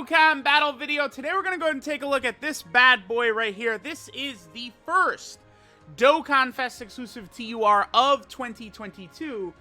Dokkan battle video. Today we're going to go ahead and take a look at this bad boy right here. This is the first DOKKANFEST exclusive TUR of 2022.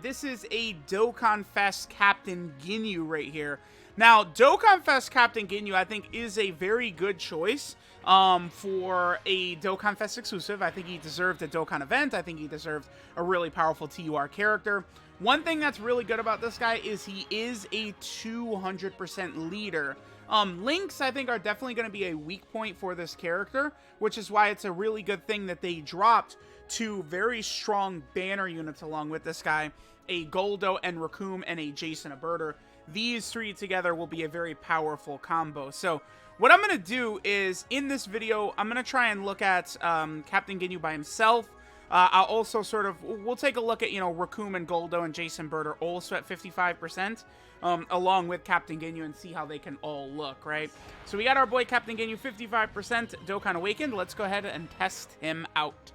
This is a DOKKANFEST Captain Ginyu right here. Now, DOKKANFEST Captain Ginyu, I think, is a very good choice for a DOKKANFEST exclusive. I think he deserved a Dokkan event. I think he deserved a really powerful TUR character. One thing that's really good about this guy is he is a 200% leader. Links, I think, are definitely going to be a weak point for this character, which is why it's a really good thing that they dropped two very strong banner units along with this guy, a Goldo and Raccoon and a Jason Aberter. These three together will be a very powerful combo. So what I'm going to do is, in this video, I'm going to try and look at Captain Ginyu by himself. I'll also we'll take a look at, Raccoon and Goldo and Jason Bird are also at 55%, along with Captain Ginyu, and see how they can all look, right? So we got our boy Captain Ginyu, 55% Dokkan Awakened. Let's go ahead and test him out.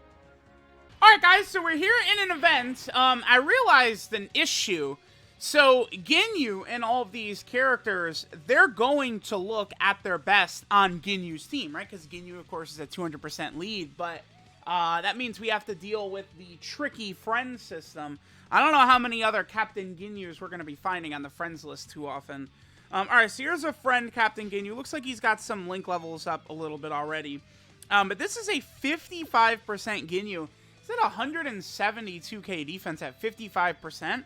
Alright guys, so we're here in an event. I realized an issue. So Ginyu and all of these characters, they're going to look at their best on Ginyu's team, right? Because Ginyu, of course, is a 200% lead, but that means we have to deal with the tricky friend system. I don't know how many other Captain Ginyus we're going to be finding on the friends list too often. Alright, so here's a friend Captain Ginyu. Looks like he's got some link levels up a little bit already. But this is a 55% Ginyu. He's at 172k defense at 55%.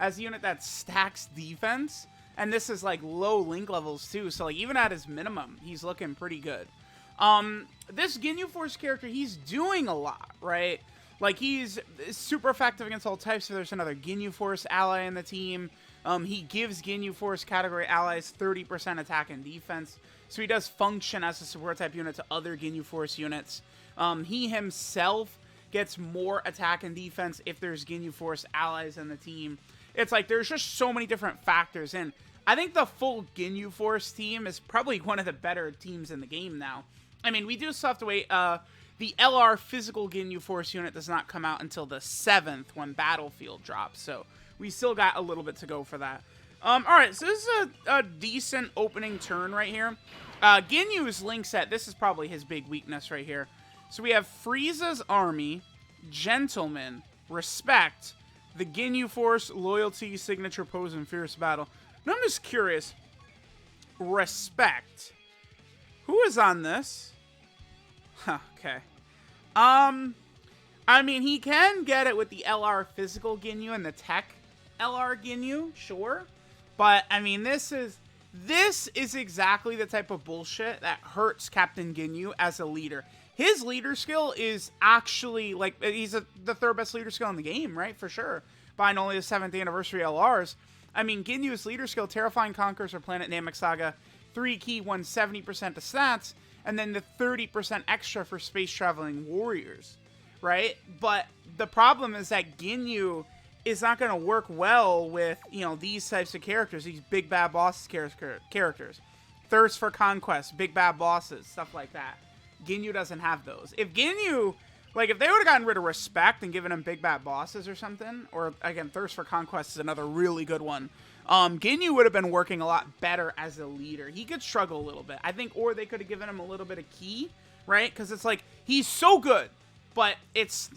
As a unit that stacks defense. And this is like low link levels too. So like even at his minimum, he's looking pretty good. This Ginyu Force character, he's doing a lot, right? Like, he's super effective against all types. So there's another Ginyu Force ally in the team. He gives Ginyu Force category allies 30% attack and defense. So he does function as a support type unit to other Ginyu Force units. He himself gets more attack and defense if there's Ginyu Force allies in the team. It's like, there's just so many different factors in. I think the full Ginyu Force team is probably one of the better teams in the game now. I mean, we do still have to wait. The LR physical Ginyu Force unit does not come out until the 7th when Battlefield drops. So we still got a little bit to go for that. Alright, so this is a decent opening turn right here. Ginyu's link set, this is probably his big weakness right here. So we have Frieza's Army, Gentleman, Respect, the Ginyu Force, Loyalty, Signature Pose, and Fierce Battle. Now I'm just curious. Respect. Who is on this? Huh, okay. I mean, he can get it with the LR physical Ginyu and the tech LR Ginyu, sure. But, I mean, this is exactly the type of bullshit that hurts Captain Ginyu as a leader. His leader skill is actually, like, he's the third best leader skill in the game, right? For sure. Behind only the 7th anniversary LRs. I mean, Ginyu's leader skill, Terrifying Conquerors or Planet Namek Saga, 3 key, 170% to stats, and then the 30% extra for Space Traveling Warriors, right? But the problem is that Ginyu is not going to work well with, these types of characters, these big bad bosses characters. Thirst for Conquest, big bad bosses, stuff like that. Ginyu doesn't have those. If Ginyu, like, if they would have gotten rid of Respect and given him big bad bosses or something, or, again, Thirst for Conquest is another really good one, Ginyu would have been working a lot better as a leader. He could struggle a little bit, I think, or they could have given him a little bit of key, right? Because it's like, he's so good, but it's,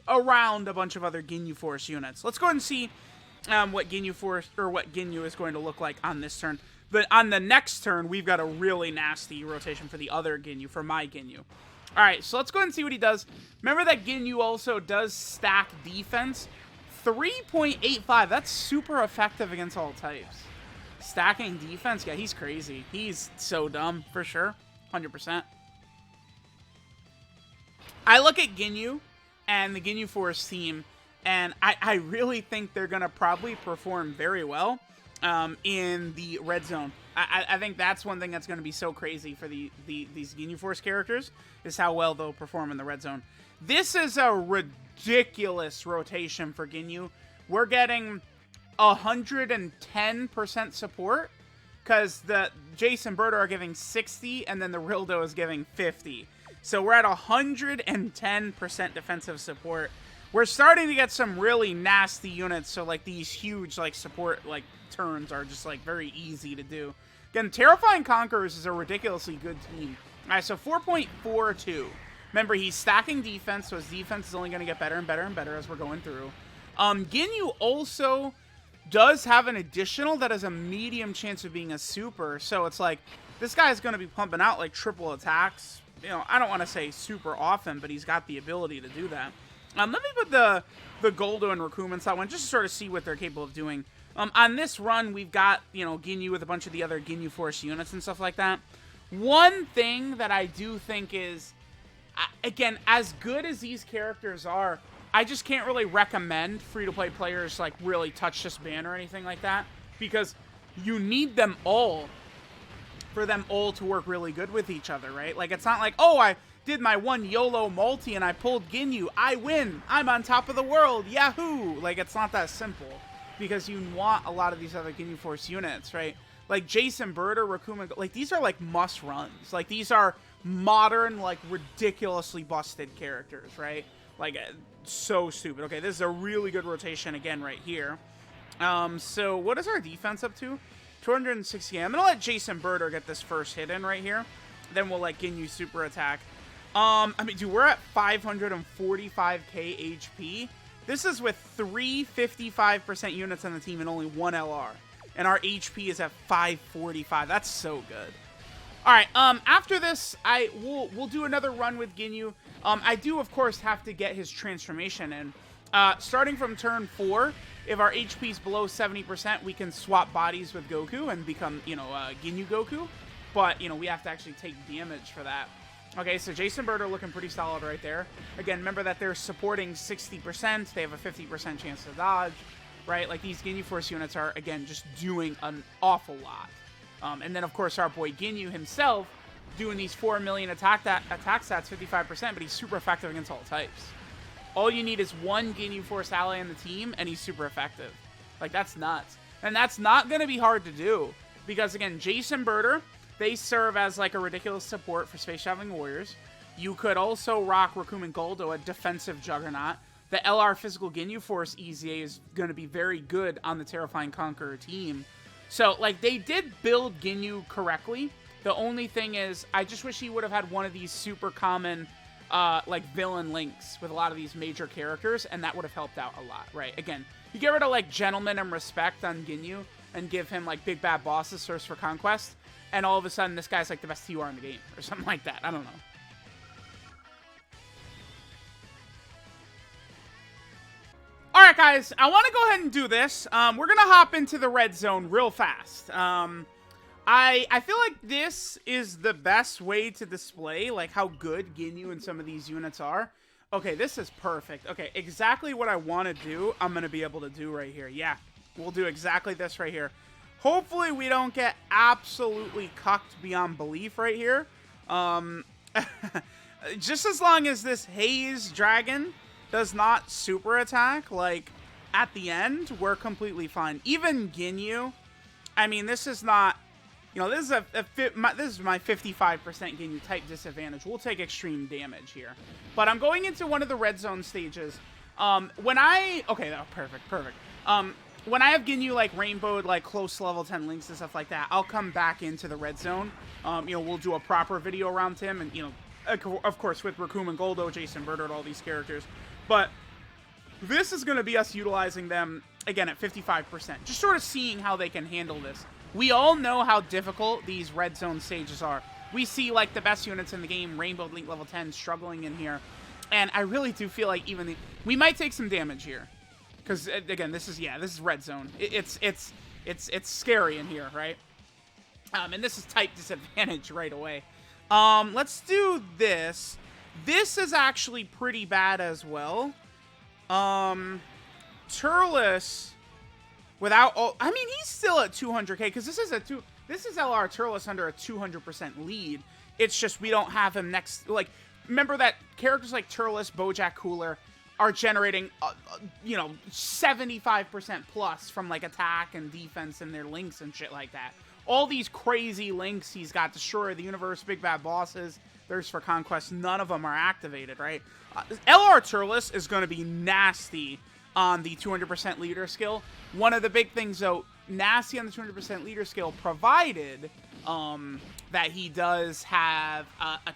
around a bunch of other Ginyu Force units. Let's go ahead and see what Ginyu is going to look like on this turn. But on the next turn, we've got a really nasty rotation for the other Ginyu, for my Ginyu. Alright, so let's go ahead and see what he does. Remember that Ginyu also does stack defense. 3.85, that's super effective against all types. Stacking defense, yeah, he's crazy. He's so dumb, for sure. 100%. I look at Ginyu and the Ginyu Force team, and I really think they're going to probably perform very well in the red zone. I think that's one thing that's going to be so crazy for these Ginyu Force characters, is how well they'll perform in the red zone. This is a ridiculous rotation for Ginyu. We're getting 110% support, because the Jason Bird are giving 60, and then the Rildo is giving 50. So we're at 110% defensive support. We're starting to get some really nasty units, so like these huge like support like turns are just like very easy to do. Again, Terrifying Conquerors is a ridiculously good team. All right, so 4.42. Remember, he's stacking defense, so his defense is only going to get better and better and better as we're going through. Ginyu also does have an additional that has a medium chance of being a super, so it's like, this guy's going to be pumping out like triple attacks. You know, I don't want to say super often, but he's got the ability to do that. Let me put the Goldo and Raccoon inside one, just to sort of see what they're capable of doing. On this run, we've got, you know, Ginyu with a bunch of the other Ginyu Force units and stuff like that. One thing that I do think is, again, as good as these characters are, I just can't really recommend free-to-play players, like, really touch this ban or anything like that, because you need them all for them all to work really good with each other, right? Like, it's not like, oh, I did my one YOLO multi and I pulled Ginyu, I win, I'm on top of the world, yahoo! Like, it's not that simple, because you want a lot of these other Ginyu Force units, right? Like, Jason Bird or Raccoon, like, these are, like, must-runs. Like, these are modern, like, ridiculously busted characters, right? Like, so stupid. Okay, this is a really good rotation again right here. So what is our defense up to? 260. I'm gonna let Jason Birder get this first hit in right here. Then we'll let Ginyu super attack. I mean, dude, we're at 545k HP. This is with 3 55% units on the team and only 1 LR. And our HP is at 545. That's so good. All right, after this, we'll do another run with Ginyu. I do, of course, have to get his transformation in. Starting from turn 4, if our HP is below 70%, we can swap bodies with Goku and become, you know, Ginyu Goku. But, you know, we have to actually take damage for that. Okay, so Jason Bird are looking pretty solid right there. Again, remember that they're supporting 60%. They have a 50% chance to dodge, right? Like, these Ginyu Force units are, again, just doing an awful lot. And then, of course, our boy Ginyu himself doing these 4 million attack stats, 55%, but he's super effective against all types. All you need is one Ginyu Force ally in the team, and he's super effective. Like, that's nuts. And that's not going to be hard to do, because, again, Jason Birder, they serve as, like, a ridiculous support for Space Traveling Warriors. You could also rock Raccoon and Goldo, a defensive juggernaut. The LR Physical Ginyu Force EZA is going to be very good on the Terrifying Conqueror team. So, like, they did build Ginyu correctly. The only thing is, I just wish he would have had one of these super common, like, villain links with a lot of these major characters, and that would have helped out a lot, right? Again, you get rid of, like, Gentleman and Respect on Ginyu, and give him, like, Big Bad Bosses, Source for Conquest, and all of a sudden, this guy's, like, the best TUR in the game, or something like that. I don't know. Alright, guys, I want to go ahead and do this. We're going to hop into the red zone real fast. I feel like this is the best way to display, like, how good Ginyu and some of these units are. Okay, this is perfect. Okay, exactly what I want to do, I'm going to be able to do right here. Yeah, we'll do exactly this right here. Hopefully, we don't get absolutely cucked beyond belief right here. Just as long as this Haze Dragon does not super attack, like, at the end, we're completely fine. Even Ginyu, I mean, this is not, you know, this is my 55% Ginyu type disadvantage. We'll take extreme damage here. But I'm going into one of the red zone stages. Okay, oh, perfect. When I have Ginyu, like, rainbowed, like, close level 10 links and stuff like that, I'll come back into the red zone. You know, we'll do a proper video around him, and, you know, of course, with Raccoon and Goldo, Jason Bird, all these characters. But this is going to be us utilizing them, again, at 55%. Just sort of seeing how they can handle this. We all know how difficult these red zone stages are. We see, like, the best units in the game, Rainbow Link level 10, struggling in here. And I really do feel like even we might take some damage here. Because, again, this is red zone. It's scary in here, right? And this is type disadvantage right away. Let's do this. This is actually pretty bad as well. Turles, without all, I mean, he's still at 200k, because this is LR Turles under a 200% lead. It's just we don't have him next, like, remember that characters like Turles, Bojack Cooler are generating, you know, 75% plus from, like, attack and defense and their links and shit like that. All these crazy links he's got, Destroyer of the Universe, Big Bad Bosses, Thirst for Conquest, none of them are activated, right? LR Turles is going to be nasty on the 200% leader skill. One of the big things, though, nasty on the 200% leader skill, provided that he does have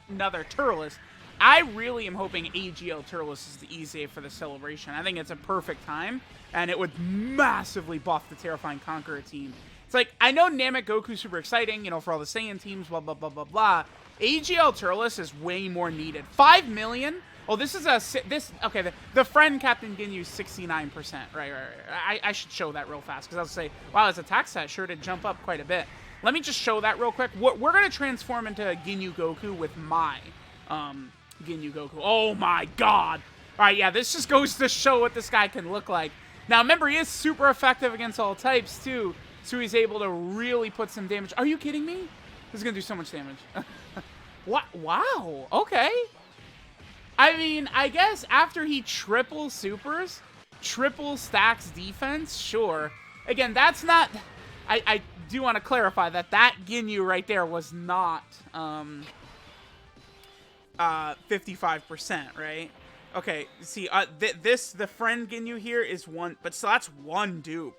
another Turles. I really am hoping AGL Turles is the easy for the celebration. I think it's a perfect time, and it would massively buff the Terrifying Conqueror team. It's like, I know Namek Goku's super exciting, you know, for all the Saiyan teams, blah, blah, blah, blah, blah. AGL Turles is way more needed. 5 million? Oh, this is okay, the friend Captain Ginyu 69%. Right. I should show that real fast, because I'll say, wow, his attack stat sure did jump up quite a bit. Let me just show that real quick. We're going to transform into Ginyu Goku with my Ginyu Goku. Oh my god. Alright, yeah, this just goes to show what this guy can look like. Now, remember, he is super effective against all types, too, so he's able to really put some damage. Are you kidding me? This is going to do so much damage. What? Wow. Okay. I mean, I guess after he triple supers, triple stacks defense, sure. Again, that's not... I do want to clarify that Ginyu right there was not 55%, right? Okay, see, the friend Ginyu here is one, but so that's one dupe.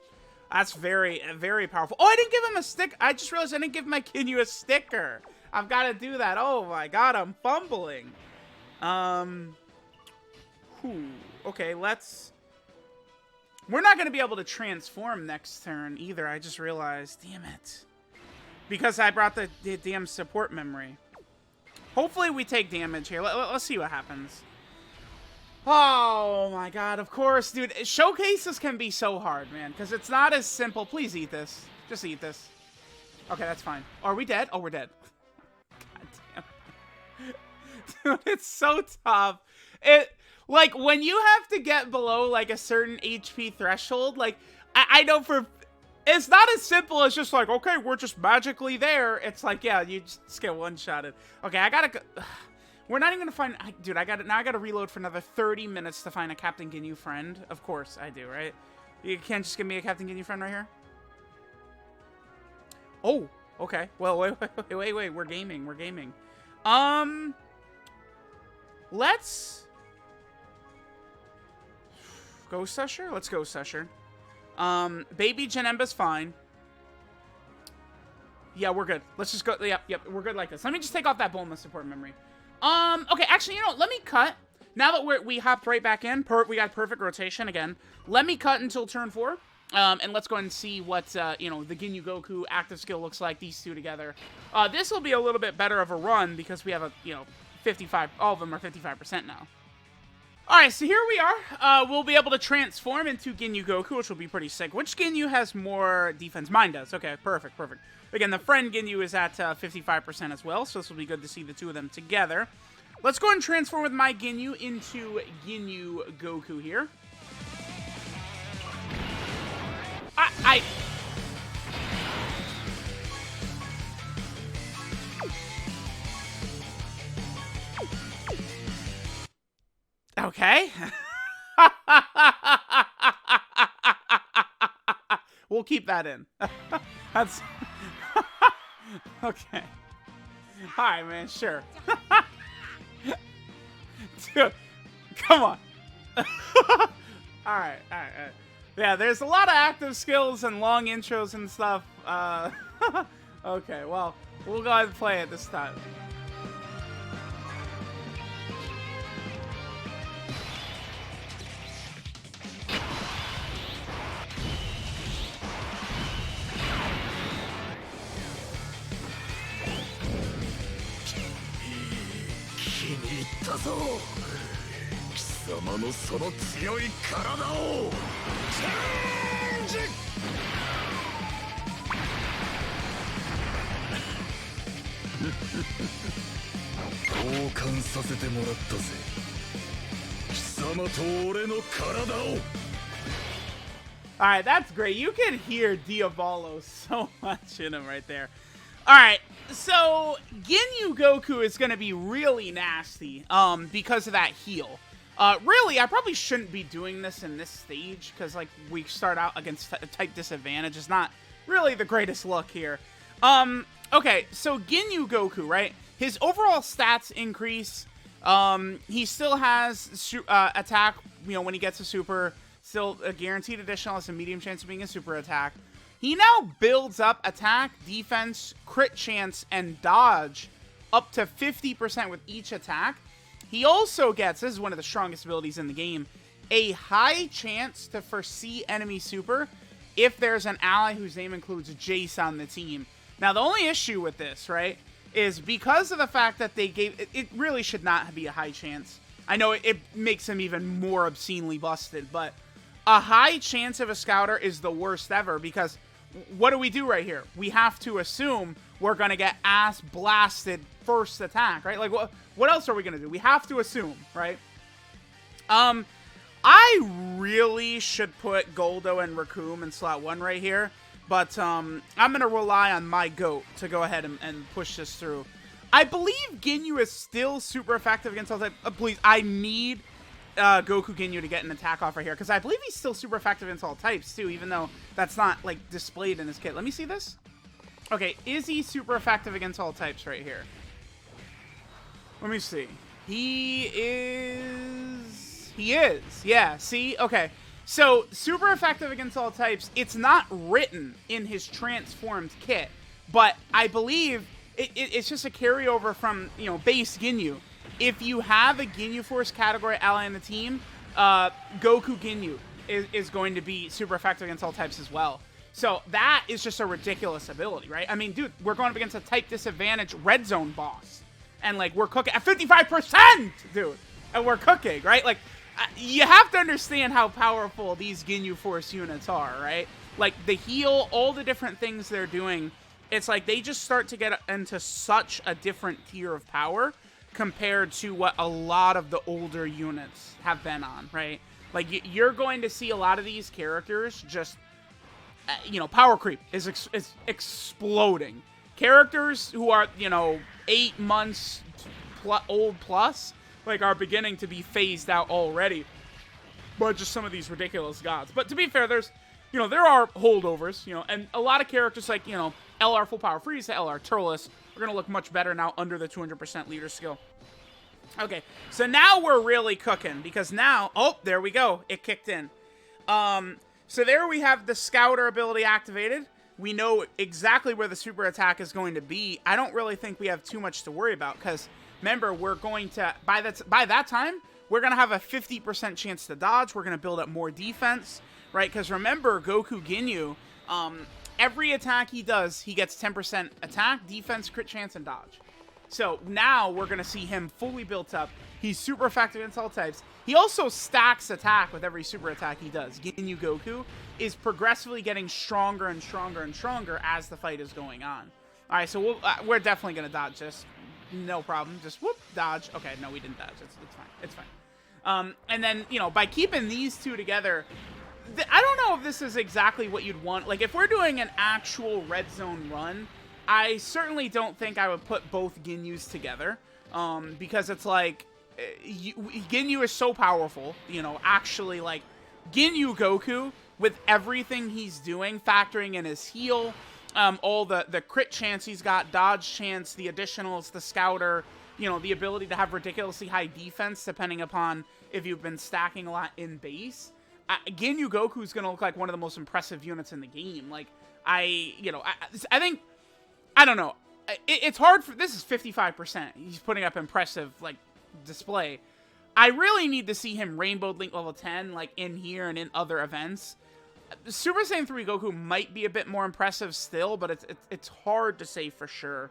That's very, very powerful. Oh, I didn't give him a stick. I just realized I didn't give my Ginyu a sticker. I've got to do that. Oh my god, I'm fumbling. Okay, let's... We're not going to be able to transform next turn either, I just realized. Damn it. Because I brought the damn support memory. Hopefully we take damage here. Let's see what happens. Oh my god, of course, dude. Showcases can be so hard, man, because it's not as simple. Please eat this. Just eat this. Okay, that's fine. Are we dead? Oh, we're dead. God damn. Dude, it's so tough. Like, when you have to get below, like, a certain HP threshold, like, I know for... It's not as simple as just like, okay, we're just magically there. It's like, yeah, you just get one-shotted. Okay, I gotta go... We're not even gonna find... Dude, now I gotta reload for another 30 minutes to find a Captain Ginyu friend. Of course I do, right? You can't just give me a Captain Ginyu friend right here? Oh, okay. Well, wait. We're gaming. Let's... Ghost Usher? Let's Ghost Usher. Baby Janemba's fine. Yeah, we're good. Let's just go. Yep, we're good like this. Let me just take off that boneless support memory. Okay, actually, you know what? Let me cut. Now that we hopped right back in, we got perfect rotation again. Let me cut until turn 4. And let's go ahead and see what, you know, the Ginyu Goku active skill looks like, these two together. This will be a little bit better of a run because we have a, you know, 55, all of them are 55% now. Alright, so here we are. We'll be able to transform into Ginyu Goku, which will be pretty sick. Which Ginyu has more defense? Mine does. Okay, perfect. Again, the friend Ginyu is at 55% as well, so this will be good to see the two of them together. Let's go ahead and transform with my Ginyu into Ginyu Goku here. Okay. We'll keep that in. That's... Okay. Alright, man, sure. Dude, come on. Alright. Yeah, there's a lot of active skills and long intros and stuff. Okay, well, we'll go ahead and play it this time. Alright, that's great. You can hear Diavolo so much in him right there. Alright, so Ginyu Goku is going to be really nasty because of that heal. Really, I probably shouldn't be doing this in this stage because, like, we start out against a type disadvantage. It's not really the greatest look here. Okay, so Ginyu Goku, right? His overall stats increase. He still has attack, you know, when he gets a super. Still a guaranteed additional, has a medium chance of being a super attack. he now builds up attack, defense, crit chance, and dodge up to 50% with each attack. He also gets, this is one of the strongest abilities in the game, a high chance to foresee enemy super if there's an ally whose name includes Jace on the team. Now, the only issue with this, right, is because of the fact that they gave, it really should not be a high chance. I know it makes him even more obscenely busted, but a high chance of a scouter is the worst ever, because what do we do right here? We have to assume we're going to get ass blasted first attack, right? Like, what else are we going to do? We have to assume, right? I really should put Goldo and Raccoon in slot 1 right here, but I'm going to rely on my GOAT to go ahead and push this through. I believe Ginyu is still super effective against all types. Please, I need Goku Ginyu to get an attack off right here, because I believe he's still super effective against all types, too, even though that's not, like, displayed in his kit. Let me see this. Okay, is he super effective against all types right here? Let me see. He is, yeah, see? Okay, so super effective against all types. It's not written in his transformed kit, but I believe it's just a carryover from, you know, base Ginyu. If you have a Ginyu Force category ally on the team, Goku Ginyu is going to be super effective against all types as well. So that is just a ridiculous ability, right? I mean, dude, we're going up against a type disadvantage red zone boss. And, like, we're cooking at 55%, dude. And we're cooking, right? Like, you have to understand how powerful these Ginyu Force units are, right? Like, the heal, all the different things they're doing, it's like they just start to get into such a different tier of power compared to what a lot of the older units have been on, right? Like, you're going to see a lot of these characters just, you know, power creep is exploding. Characters who are, you know, 8 months old plus, like, are beginning to be phased out already. But just some of these ridiculous gods. But to be fair, there's, you know, there are holdovers, you know, and a lot of characters like, you know, LR Full Power Frieza, LR Turles are going to look much better now under the 200% leader skill. Okay, so now we're really cooking, because now, oh, there we go. It kicked in. So there we have the Scouter ability activated. We know exactly where the super attack is going to be. I don't really think we have too much to worry about, because remember, we're going to, by that time, we're going to have a 50% chance to dodge. We're going to build up more defense, right? Because remember, Goku Ginyu, every attack he does, he gets 10% attack, defense, crit chance, and dodge. So now we're going to see him fully built up. He's super effective against all types. He also stacks attack with every super attack he does. Ginyu Goku is progressively getting stronger and stronger and stronger as the fight is going on. All right, so we're definitely going to dodge this. No problem. Just whoop, dodge. Okay, no, we didn't dodge. It's fine. It's fine. And then, you know, by keeping these two together, I don't know if this is exactly what you'd want. Like, if we're doing an actual red zone run, I certainly don't think I would put both Ginyus together, because it's like, Ginyu is so powerful, you know, actually, like, Ginyu Goku, with everything he's doing, factoring in his heal, all the crit chance he's got, dodge chance, the additionals, the scouter, you know, the ability to have ridiculously high defense, depending upon if you've been stacking a lot in base. Ginyu Goku is going to look like one of the most impressive units in the game. Like, I think, I don't know. It's hard for, this is 55%. He's putting up impressive, like, display. I really need to see him Rainbow Link level 10, like, in here and in other events. Super Saiyan 3 Goku might be a bit more impressive still, but it's hard to say for sure.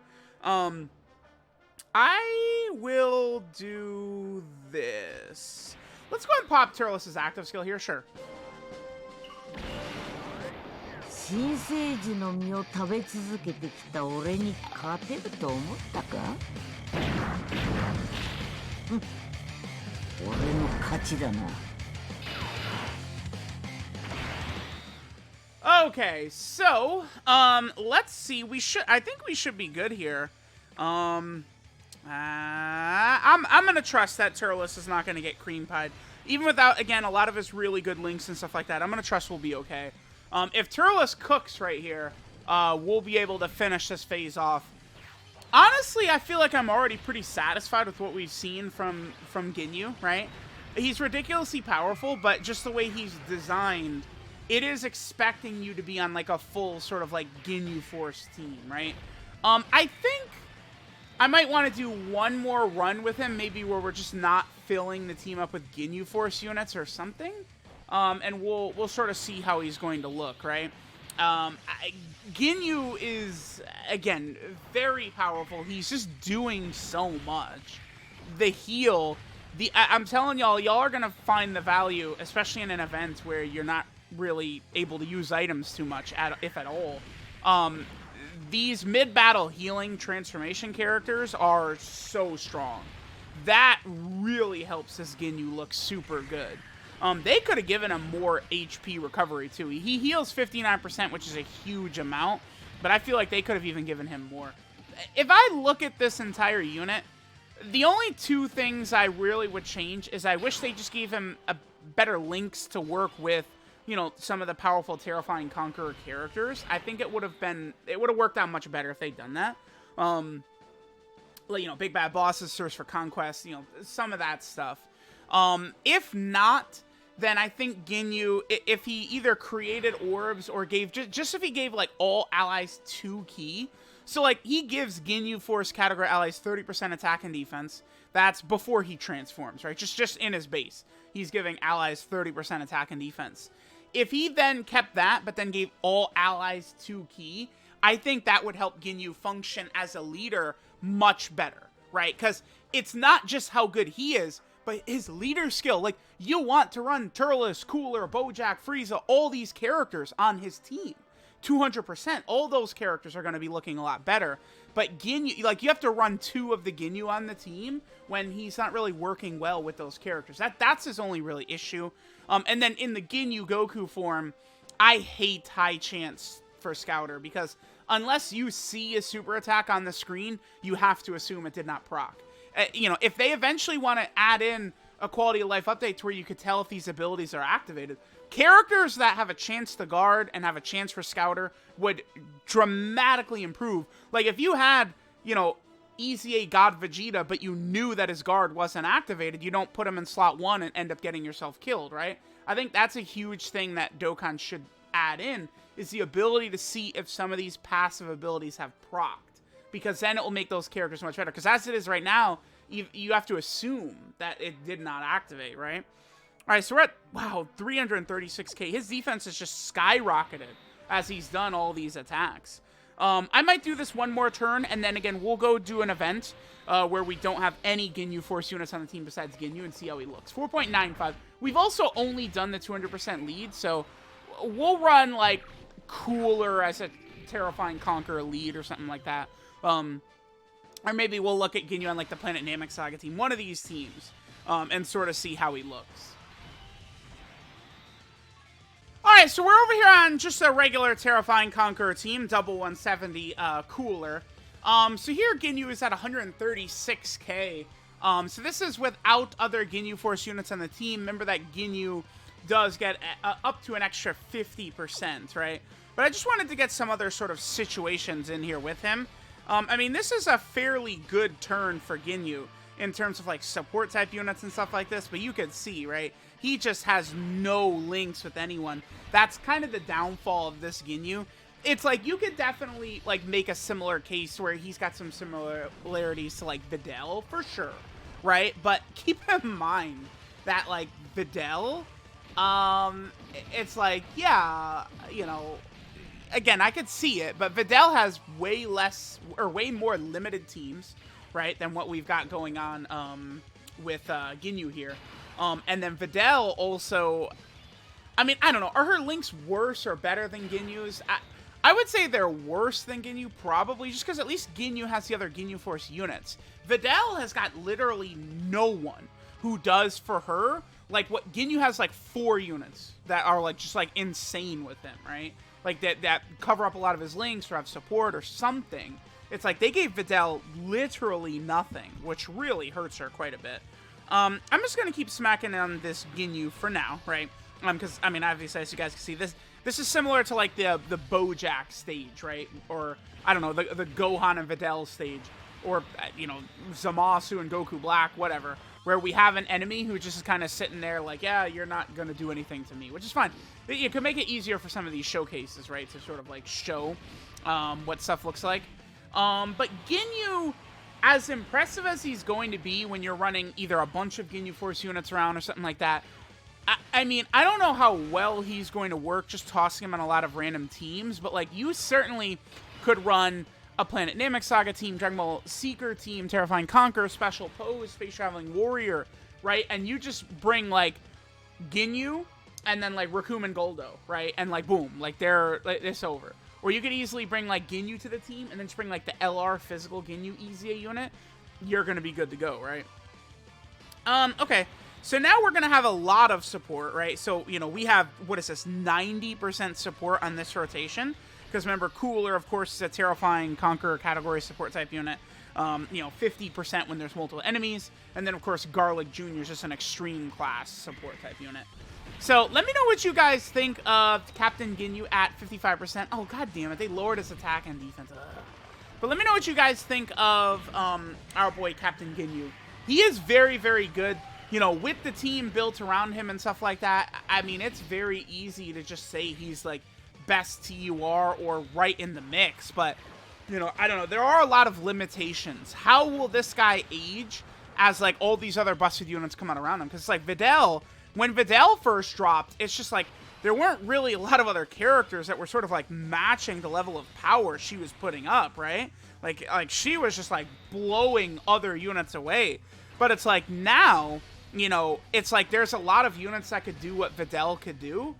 I will do this. Let's go ahead and pop Turles' active skill here, sure. 新生児の実を食べ続けてきた俺に勝てると思ったか？俺の勝ちだな。Okay, so let's see. I think we should be good here. I'm gonna trust that Turles is not gonna get cream pied, even without, again, a lot of his really good links and stuff like that. I'm gonna trust we'll be okay. If Turles cooks right here, we'll be able to finish this phase off. Honestly, I feel like I'm already pretty satisfied with what we've seen from Ginyu, right? He's ridiculously powerful, but just the way he's designed, it is expecting you to be on like a full sort of like Ginyu Force team, right? I think I might want to do one more run with him, maybe where we're just not filling the team up with Ginyu Force units or something. And we'll sort of see how he's going to look, right? Ginyu is, again, very powerful. He's just doing so much. The heal, I'm telling y'all are going to find the value, especially in an event where you're not really able to use items too much, if at all. These mid-battle healing transformation characters are so strong. That really helps this Ginyu look super good. They could have given him more HP recovery, too. He heals 59%, which is a huge amount, but I feel like they could have even given him more. If I look at this entire unit, the only two things I really would change is I wish they just gave him a better links to work with, you know, some of the powerful Terrifying Conqueror characters. I think it would have worked out much better if they'd done that. You know, Big Bad Bosses, Source for Conquest, you know, some of that stuff. If not, then I think Ginyu, if he either created orbs or gave, just if he gave, like, all allies 2 ki. So, like, he gives Ginyu Force category allies 30% attack and defense. That's before he transforms, right? Just in his base. He's giving allies 30% attack and defense. If he then kept that, but then gave all allies 2 ki, I think that would help Ginyu function as a leader much better, right? Because it's not just how good he is, but his leader skill. Like, you want to run Turles, Cooler, Bojack, Frieza, all these characters on his team. 200%. All those characters are going to be looking a lot better. But Ginyu, like, you have to run 2 of the Ginyu on the team when he's not really working well with those characters. That's his only really issue. And then in the Ginyu Goku form, I hate high chance for Scouter, because unless you see a super attack on the screen, you have to assume it did not proc. You know, if they eventually want to add in a quality of life update to where you could tell if these abilities are activated, characters that have a chance to guard and have a chance for Scouter would dramatically improve. Like, if you had, you know, Easy A God Vegeta, but you knew that his guard wasn't activated, you don't put him in slot 1 and end up getting yourself killed, right? I think that's a huge thing that Dokkan should add in, is the ability to see if some of these passive abilities have procced. Because then it will make those characters much better. Because as it is right now, you have to assume that it did not activate, right? Alright, so we're at, wow, 336k. His defense has just skyrocketed as he's done all these attacks. I might do this one more turn, and then again, we'll go do an event where we don't have any Ginyu Force units on the team besides Ginyu and see how he looks. 4.95. We've also only done the 200% lead, so we'll run, like, Cooler as a Terrifying Conqueror lead or something like that. Or maybe we'll look at Ginyu on, like, the Planet Namek Saga team. One of these teams, and sort of see how he looks. Alright, so we're over here on just a regular Terrifying Conqueror team, double 170 Cooler. So here Ginyu is at 136k. So this is without other Ginyu Force units on the team. Remember that Ginyu does get up to an extra 50%, right? But I just wanted to get some other sort of situations in here with him. I mean, this is a fairly good turn for Ginyu in terms of, like, support type units and stuff like this, but you could see, right? He just has no links with anyone. That's kind of the downfall of this Ginyu. It's like, you could definitely, like, make a similar case where he's got some similarities to, like, Videl, for sure, right? But keep in mind that, like, Videl, it's like, yeah, you know, again, I could see it, but Videl has way less, or way more limited teams, right, than what we've got going on with Ginyu here. And then Videl also, I mean, I don't know, are her links worse or better than Ginyu's? I would say they're worse than Ginyu, probably, just because at least Ginyu has the other Ginyu Force units. Videl has got literally no one who does for her, like, what Ginyu has, like, 4 units that are, like, just, like, insane with him, right? Like, that cover up a lot of his links or have support or something. It's like, they gave Videl literally nothing, which really hurts her quite a bit. I'm just going to keep smacking on this Ginyu for now, right? Because, I mean, obviously, as you guys can see, this is similar to, like, the Bojack stage, right? Or, I don't know, the Gohan and Videl stage. Or, you know, Zamasu and Goku Black, whatever. where we have an enemy who just is kind of sitting there like, yeah, you're not going to do anything to me, which is fine. It could make it easier for some of these showcases, right, to sort of like show what stuff looks like. But Ginyu, as impressive as he's going to be when you're running either a bunch of Ginyu Force units around or something like that, I mean, I don't know how well he's going to work just tossing him on a lot of random teams, but, like, you certainly could run a Planet Namek Saga team, Dragon Ball Seeker team, Terrifying Conqueror, Special Pose, Space Traveling Warrior, right? And you just bring, like, Ginyu and then, like, Rakum and Goldo, right? And, like, boom, like, it's over. Or you could easily bring, like, Ginyu to the team and then just bring, like, the LR physical Ginyu EZA unit. You're going to be good to go, right? Okay. So now we're going to have a lot of support, right? So, you know, we have, what is this, 90% support on this rotation. Because remember, Cooler, of course, is a Terrifying Conqueror category support type unit. You know, 50% when there's multiple enemies. And then, of course, Garlic Jr. is just an extreme class support type unit. So, let me know what you guys think of Captain Ginyu at 55%. Oh, god damn it, they lowered his attack and defense. Ugh. But let me know what you guys think of our boy Captain Ginyu. He is very, very good. You know, with the team built around him and stuff like that, I mean, it's very easy to just say he's, like, best TUR or right in the mix. But, you know, I don't know. There are a lot of limitations. How will this guy age as, like, all these other busted units come out around him? Because it's like Videl, when Videl first dropped, it's just, like, there weren't really a lot of other characters that were sort of, like, matching the level of power she was putting up, right? Like she was just, like, blowing other units away. But it's like now, you know, it's like there's a lot of units that could do what Videl could do,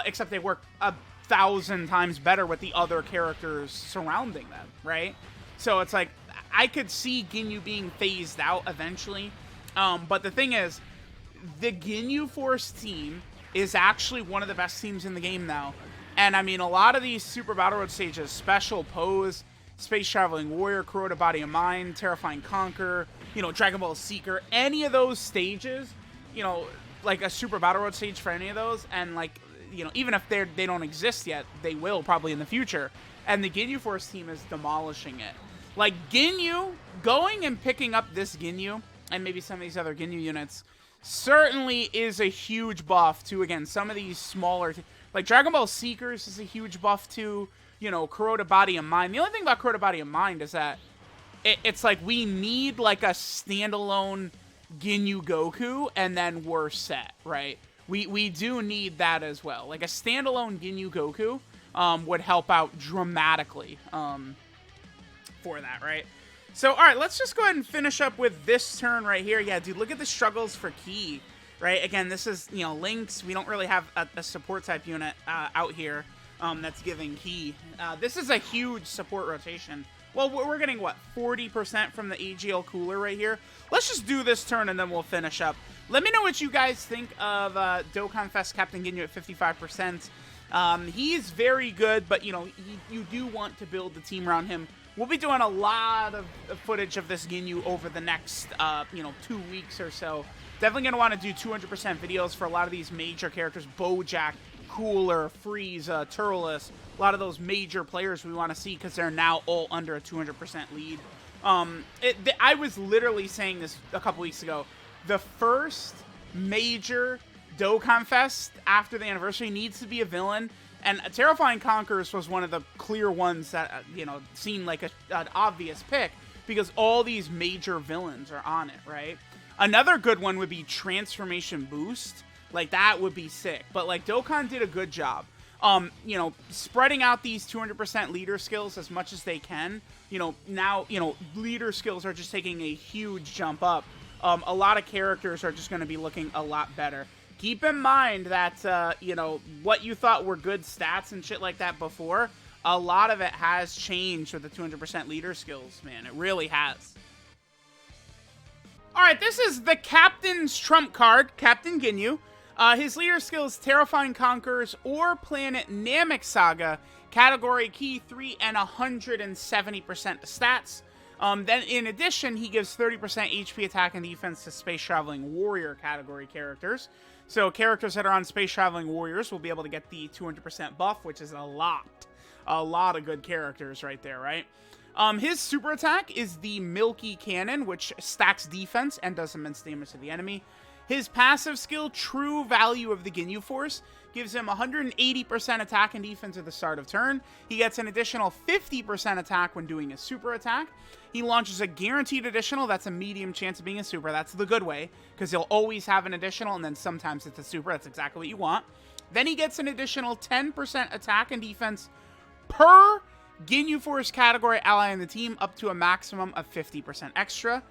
except they work 1,000 times better with the other characters surrounding them, right? So it's like, I could see Ginyu being phased out eventually, but the thing is, the Ginyu Force team is actually one of the best teams in the game now, and I mean, a lot of these Super Battle Road stages, Special Pose, Space Traveling Warrior, Corroded Body and Mind, Terrifying Conqueror, you know, Dragon Ball Seeker, any of those stages, you know, like a Super Battle Road stage for any of those, and like, you know, even if they don't exist yet, they will probably in the future, and the Ginyu Force team is demolishing it. Like, Ginyu, going and picking up this Ginyu, and maybe some of these other Ginyu units, certainly is a huge buff to, again, some of these smaller, like Dragon Ball Seekers is a huge buff to, you know, Corroded Body and Mind. The only thing about Corroded Body and Mind is that it's like we need like a standalone Ginyu Goku and then we're set, right? We do need that as well. Like a standalone Ginyu Goku would help out dramatically for that, right? So, all right, let's just go ahead and finish up with this turn right here. Yeah, dude, look at the struggles for Ki, right? Again, this is, you know, Lynx. We don't really have a support type unit out here that's giving Ki. This is a huge support rotation. Well, we're getting, what, 40% from the AGL Cooler right here? Let's just do this turn, and then we'll finish up. Let me know what you guys think of DOKKANFEST Captain Ginyu at 55%. He's very good, but, you know, you do want to build the team around him. We'll be doing a lot of footage of this Ginyu over the next, you know, 2 weeks or so. Definitely going to want to do 200% videos for a lot of these major characters. Bojack, Cooler, Frieza, Turles. A lot of those major players we want to see because they're now all under a 200% lead. I was literally saying this a couple weeks ago. The first major DOKKANFEST after the anniversary needs to be a villain. And Terrifying Conquerors was one of the clear ones that, you know, seemed like an obvious pick because all these major villains are on it, right? Another good one would be Transformation Boost. Like, that would be sick. But, like, Dokkan did a good job. You know, spreading out these 200% leader skills as much as they can. You know, now, you know, leader skills are just taking a huge jump up. A lot of characters are just going to be looking a lot better. Keep in mind that, you know, what you thought were good stats and shit like that before, a lot of it has changed with the 200% leader skills, man. It really has. All right, this is the Captain's Trump card, Captain Ginyu. His leader skills, Terrifying Conquerors or Planet Namek Saga, category key 3 and 170% stats. Then, in addition, he gives 30% HP attack and defense to Space Traveling Warrior category characters. So, characters that are on Space Traveling Warriors will be able to get the 200% buff, which is a lot. A lot of good characters right there, right? His super attack is the Milky Cannon, which stacks defense and does immense damage to the enemy. His passive skill, True Value of the Ginyu Force, gives him 180% attack and defense at the start of turn. He gets an additional 50% attack when doing a super attack. He launches a guaranteed additional. That's a medium chance of being a super. That's the good way, because he'll always have an additional, and then sometimes it's a super. That's exactly what you want. Then he gets an additional 10% attack and defense per Ginyu Force category ally in the team, up to a maximum of 50% extra.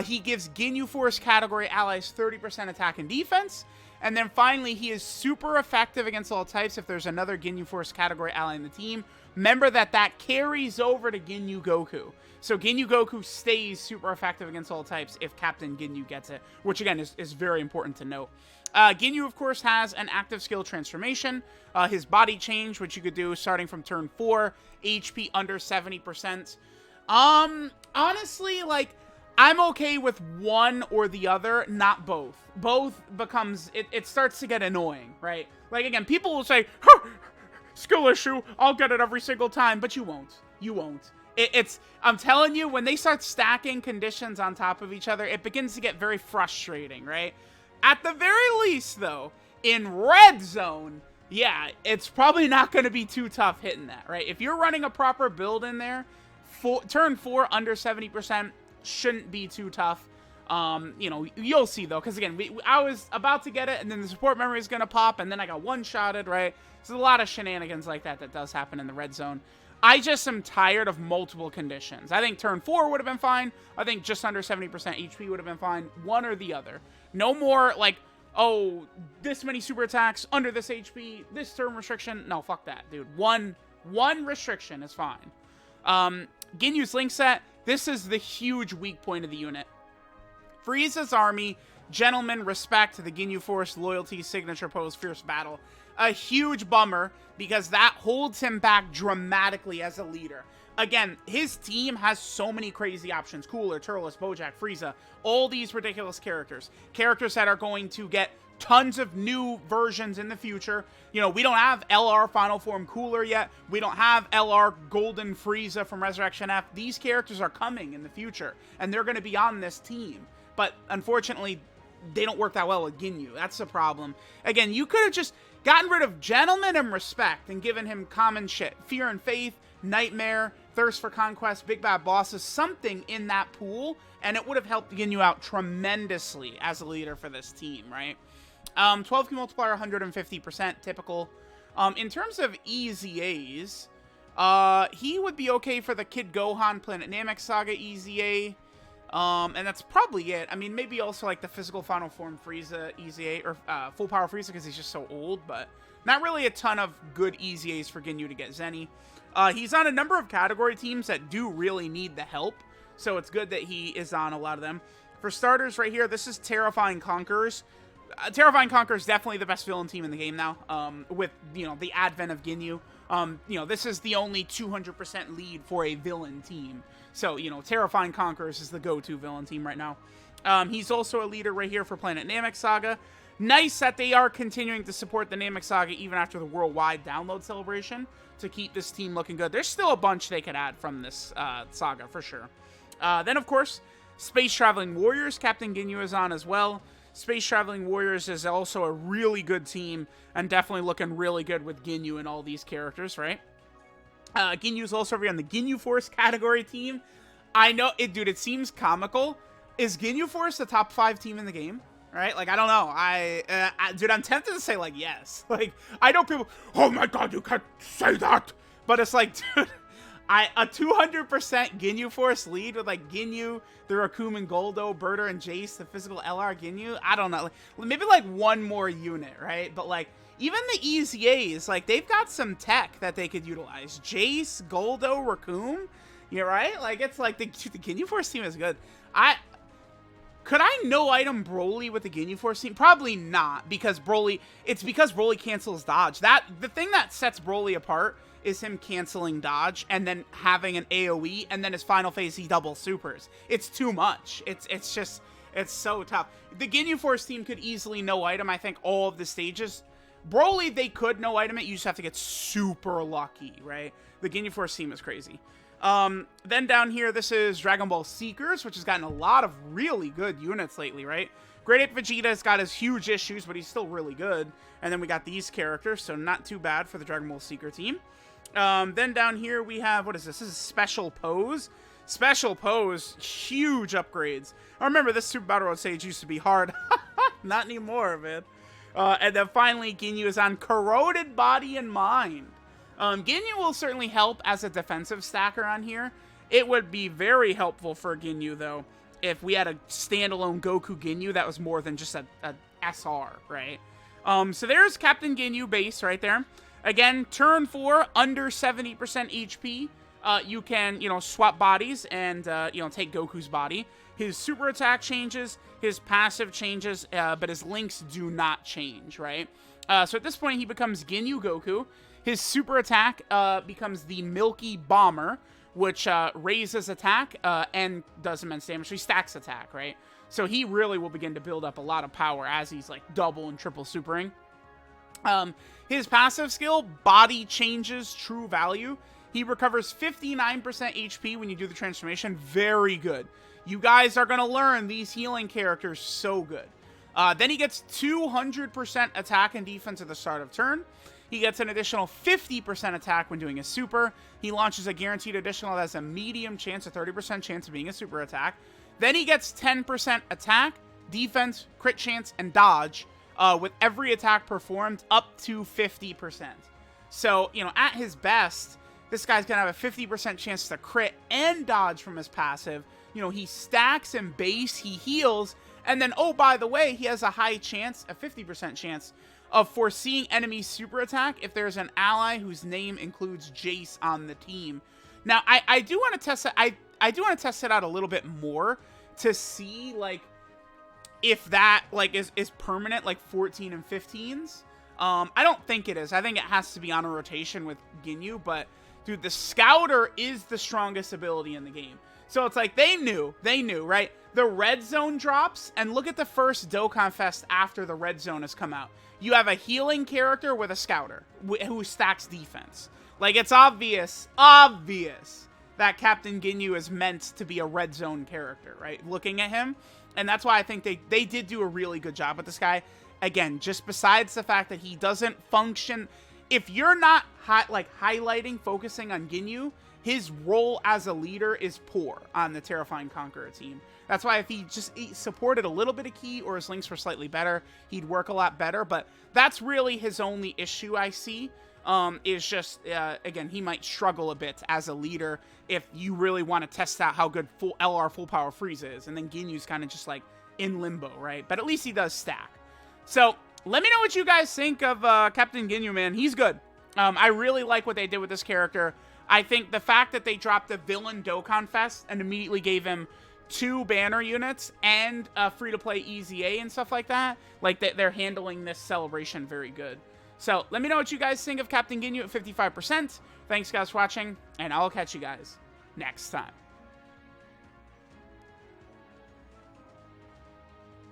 He gives Ginyu Force category allies 30% attack and defense. And then finally, he is super effective against all types if there's another Ginyu Force category ally in the team. Remember that carries over to Ginyu Goku. So Ginyu Goku stays super effective against all types if Captain Ginyu gets it, which again is very important to note. Ginyu, of course, has an active skill transformation. His body change, which you could do starting from turn 4, HP under 70%. Honestly, like, I'm okay with one or the other, not both. Both becomes, it starts to get annoying, right? Like, again, people will say, skill issue, I'll get it every single time, but you won't. You won't. I'm telling you, when they start stacking conditions on top of each other, it begins to get very frustrating, right? At the very least, though, in red zone, yeah, it's probably not going to be too tough hitting that, right? If you're running a proper build in there, turn 4 under 70%, shouldn't be too tough. You know, you'll see though, because again, I was about to get it, and then the support memory is gonna pop, and then I got one-shotted, right? There's a lot of shenanigans like that does happen in the red zone. I just am tired of multiple conditions. I think turn 4 would have been fine. I think just under 70% HP would have been fine. One or the other. No more like, oh, this many super attacks under this HP, this turn restriction. No, fuck that, dude. One restriction is fine. Ginyu's link set. This is the huge weak point of the unit. Frieza's army, gentlemen, respect, the Ginyu Force, loyalty, signature pose, fierce battle. A huge bummer, because that holds him back dramatically as a leader. Again, his team has so many crazy options. Cooler, Turles, Bojack, Frieza, all these ridiculous characters. Characters that are going to get tons of new versions in the future. You know, we don't have LR Final Form Cooler yet. We don't have LR Golden Frieza from Resurrection F. These characters are coming in the future, and they're going to be on this team. But unfortunately, they don't work that well with Ginyu. That's the problem. Again, you could have just gotten rid of Gentleman and Respect and given him common shit. Fear and Faith, Nightmare, Thirst for Conquest, Big Bad Bosses, something in that pool, and it would have helped Ginyu out tremendously as a leader for this team, right? 12 key multiplier, 150%, typical. In terms of EZAs, he would be okay for the Kid Gohan Planet Namek Saga EZA. And that's probably it. I mean, maybe also like the Physical Final Form Frieza EZA, or Full Power Frieza, because he's just so old, but not really a ton of good EZAs for Ginyu to get Zenny. He's on a number of category teams that do really need the help, so it's good that he is on a lot of them. For starters, right here, this is Terrifying Conquerors. Terrifying Conqueror is definitely the best villain team in the game now, with, you know, the advent of Ginyu. You know, this is the only 200% lead for a villain team. So, you know, Terrifying Conquerors is the go-to villain team right now. He's also a leader right here for Planet Namek Saga. Nice that they are continuing to support the Namek Saga even after the worldwide download celebration to keep this team looking good. There's still a bunch they could add from this saga, for sure. Then, of course, Space Traveling Warriors. Captain Ginyu is on as well. Space Traveling Warriors is also a really good team, and definitely looking really good with Ginyu and all these characters, right? Ginyu's also over here on the Ginyu Force category team. I know, dude, it seems comical. Is Ginyu Force the top 5 team in the game? Right? Like, I don't know. Dude, I'm tempted to say, like, yes. Like, I know people, oh my god, you can't say that. But it's like, dude, a 200% Ginyu Force lead with, like, Ginyu, the Rakumen Goldo, Birder, and Jace, the physical LR Ginyu. I don't know. Like, maybe, like, one more unit, right? But, like, even the EZAs, like, they've got some tech that they could utilize. Jace, Goldo, Raccoon, you're right? Like, it's like, the Ginyu Force team is good. Could I no-item Broly with the Ginyu Force team? Probably not, because Broly cancels dodge. The thing that sets Broly apart is him canceling dodge, and then having an AoE, and then his final phase, he double supers. It's too much. It's just, it's so tough. The Ginyu Force team could easily no-item, I think, all of the stages, Broly, they could no item it. You just have to get super lucky, right? The Ginyu Force team is crazy. Then down here, this is Dragon Ball Seekers, which has gotten a lot of really good units lately, right? Great Ape Vegeta's got his huge issues, but he's still really good. And then we got these characters, so not too bad for the Dragon Ball Seeker team. Then down here we have, what is this? This is Special Pose. Special Pose, huge upgrades. I remember this Super Battle Road stage used to be hard. Not anymore, man. And then finally, Ginyu is on Corroded Body and Mind. Ginyu will certainly help as a defensive stacker on here. It would be very helpful for Ginyu, though, if we had a standalone Goku Ginyu that was more than just a SR, right? So there's Captain Ginyu base right there. Again, turn 4, under 70% HP. You can, swap bodies and, take Goku's body. His super attack changes, his passive changes, but his links do not change, right? So at this point, he becomes Ginyu Goku. His super attack becomes the Milky Bomber, which raises attack and does immense damage. So he stacks attack, right? So he really will begin to build up a lot of power as he's like double and triple supering. His passive skill, Body Changes True Value. He recovers 59% HP when you do the transformation. Very good. You guys are going to learn these healing characters so good. Then he gets 200% attack and defense at the start of turn. He gets an additional 50% attack when doing a super. He launches a guaranteed additional that has a medium chance, a 30% chance of being a super attack. Then he gets 10% attack, defense, crit chance, and dodge with every attack performed up to 50%. So, at his best, this guy's going to have a 50% chance to crit and dodge from his passive. He stacks and base, he heals, and then, oh, by the way, he has a high chance, a 50% chance, of foreseeing enemy super attack if there's an ally whose name includes Jace on the team. Now, I do want to test it. I do want to test it out a little bit more to see, like, if that, like, is permanent, like 14 and 15s. I don't think it is. I think it has to be on a rotation with Ginyu, but, dude, the Scouter is the strongest ability in the game. So it's like, they knew, right? The red zone drops, and look at the first Dokkan Fest after the red zone has come out. You have a healing character with a Scouter who stacks defense. Like, it's obvious that Captain Ginyu is meant to be a red zone character, right? Looking at him. And that's why I think they did do a really good job with this guy. Again, just besides the fact that he doesn't function. If you're not highlighting, focusing on Ginyu, his role as a leader is poor on the Terrifying Conqueror team. That's why if he supported a little bit of Ki or his links were slightly better, he'd work a lot better. But that's really his only issue I see, is just, again, he might struggle a bit as a leader if you really want to test out how good full LR full power freeze is. And then Ginyu's kind of just like in limbo, right? But at least he does stack. So let me know what you guys think of Captain Ginyu, man. He's good. I really like what they did with this character. I think the fact that they dropped the villain Dokkan Fest and immediately gave him 2 banner units and free-to-play EZA and stuff like that, like they're handling this celebration very good. So let me know what you guys think of Captain Ginyu at 55%. Thanks, guys, for watching, and I'll catch you guys next time.